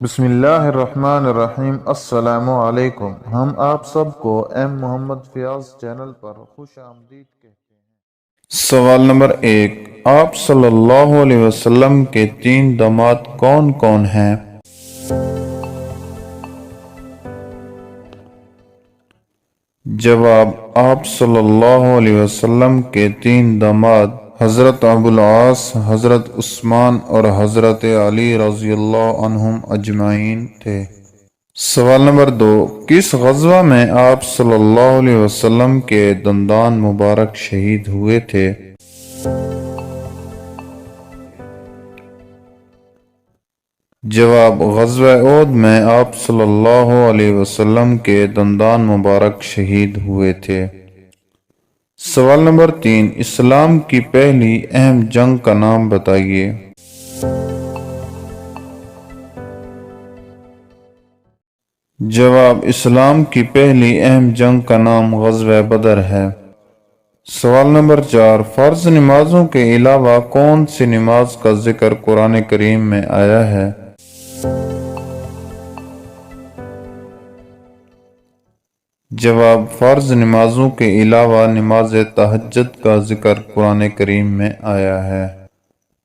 بسم اللہ الرحمن الرحیم۔ السلام علیکم۔ ہم آپ سب کو ایم محمد فیاض چینل پر خوش آمدید کہتے ہیں۔ سوال نمبر 1، آپ صلی اللہ علیہ وسلم کے 3 داماد کون کون ہیں؟ جواب، آپ صلی اللہ علیہ وسلم کے 3 داماد حضرت ابوالعاص، حضرت عثمان اور حضرت علی رضی اللہ عنہم اجمعین تھے۔ سوال نمبر 2، کس غزوہ میں آپ صلی اللہ علیہ وسلم کے دندان مبارک شہید ہوئے تھے؟ جواب، غزوہ احد میں آپ صلی اللہ علیہ وسلم کے دندان مبارک شہید ہوئے تھے۔ سوال نمبر 3، اسلام کی پہلی اہم جنگ کا نام بتائیے۔ جواب، اسلام کی پہلی اہم جنگ کا نام غزوہ بدر ہے۔ سوال نمبر 4، فرض نمازوں کے علاوہ کون سی نماز کا ذکر قرآن کریم میں آیا ہے؟ جواب، فرض نمازوں کے علاوہ نماز تہجد کا ذکر قرآن کریم میں آیا ہے۔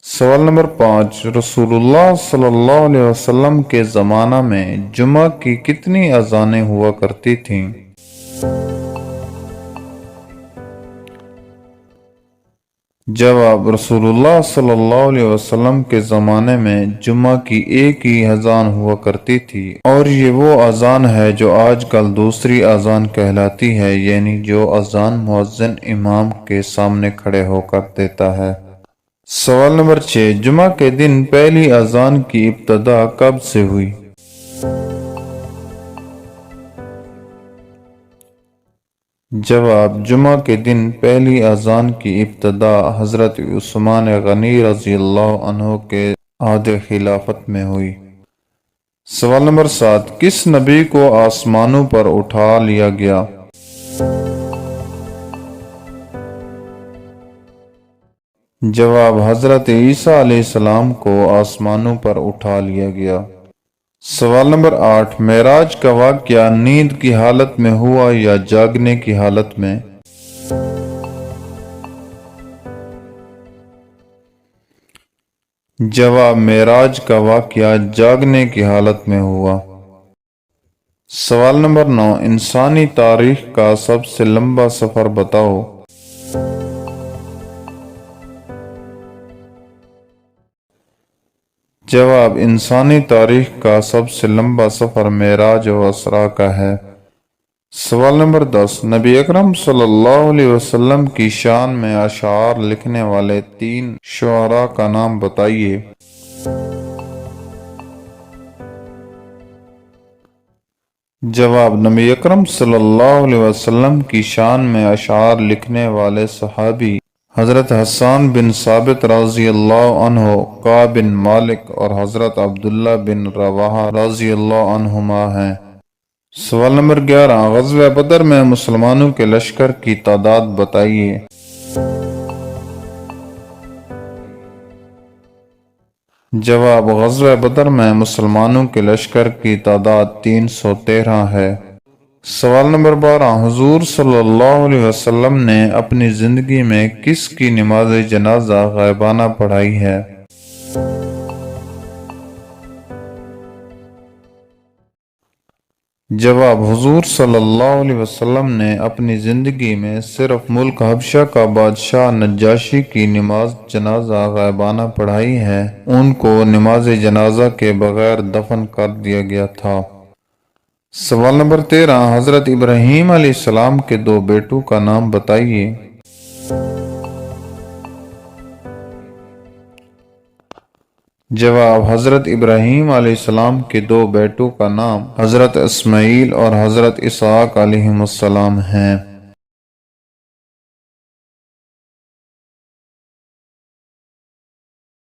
سوال نمبر 5، رسول اللہ صلی اللہ علیہ وسلم کے زمانہ میں جمعہ کی کتنی اذانیں ہوا کرتی تھیں؟ جواب، رسول اللہ صلی اللہ علیہ وسلم کے زمانے میں جمعہ کی ایک ہی اذان ہوا کرتی تھی، اور یہ وہ اذان ہے جو آج کل دوسری اذان کہلاتی ہے، یعنی جو اذان مؤذن امام کے سامنے کھڑے ہو کر دیتا ہے۔ سوال نمبر 6، جمعہ کے دن پہلی اذان کی ابتدا کب سے ہوئی؟ جواب، جمعہ کے دن پہلی اذان کی ابتدا حضرت عثمان غنی رضی اللہ عنہ کے عہد خلافت میں ہوئی۔ سوال نمبر 7، کس نبی کو آسمانوں پر اٹھا لیا گیا؟ جواب، حضرت عیسیٰ علیہ السلام کو آسمانوں پر اٹھا لیا گیا۔ سوال نمبر 8، معراج کا واقعہ نیند کی حالت میں ہوا یا جاگنے کی حالت میں؟ جواب، معراج کا واقعہ جاگنے کی حالت میں ہوا۔ سوال نمبر 9، انسانی تاریخ کا سب سے لمبا سفر بتاؤ۔ جواب، انسانی تاریخ کا سب سے لمبا سفر معراج و اسراء کا ہے۔ سوال نمبر 10، نبی اکرم صلی اللہ علیہ وسلم کی شان میں اشعار لکھنے والے 3 شعراء کا نام بتائیے۔ جواب، نبی اکرم صلی اللہ علیہ وسلم کی شان میں اشعار لکھنے والے صحابی حضرت حسان بن ثابت رضی اللہ عنہ، کعب بن مالک اور حضرت عبداللہ بن رواحہ رضی اللہ عنہما ہیں۔ سوال نمبر 11، غزوہ بدر میں مسلمانوں کے لشکر کی تعداد بتائیے۔ جواب، غزوہ بدر میں مسلمانوں کے لشکر کی تعداد 313 ہے۔ سوال نمبر 12، حضور صلی اللہ علیہ وسلم نے اپنی زندگی میں کس کی نماز جنازہ غائبانہ پڑھائی ہے؟ جواب، حضور صلی اللہ علیہ وسلم نے اپنی زندگی میں صرف ملک حبشہ کا بادشاہ نجاشی کی نماز جنازہ غائبانہ پڑھائی ہے۔ ان کو نماز جنازہ کے بغیر دفن کر دیا گیا تھا۔ سوال نمبر 13، حضرت ابراہیم علیہ السلام کے 2 بیٹوں کا نام بتائیے۔ جواب، حضرت ابراہیم علیہ السلام کے 2 بیٹوں کا نام حضرت اسماعیل اور حضرت اسحاق علیہ السلام ہیں۔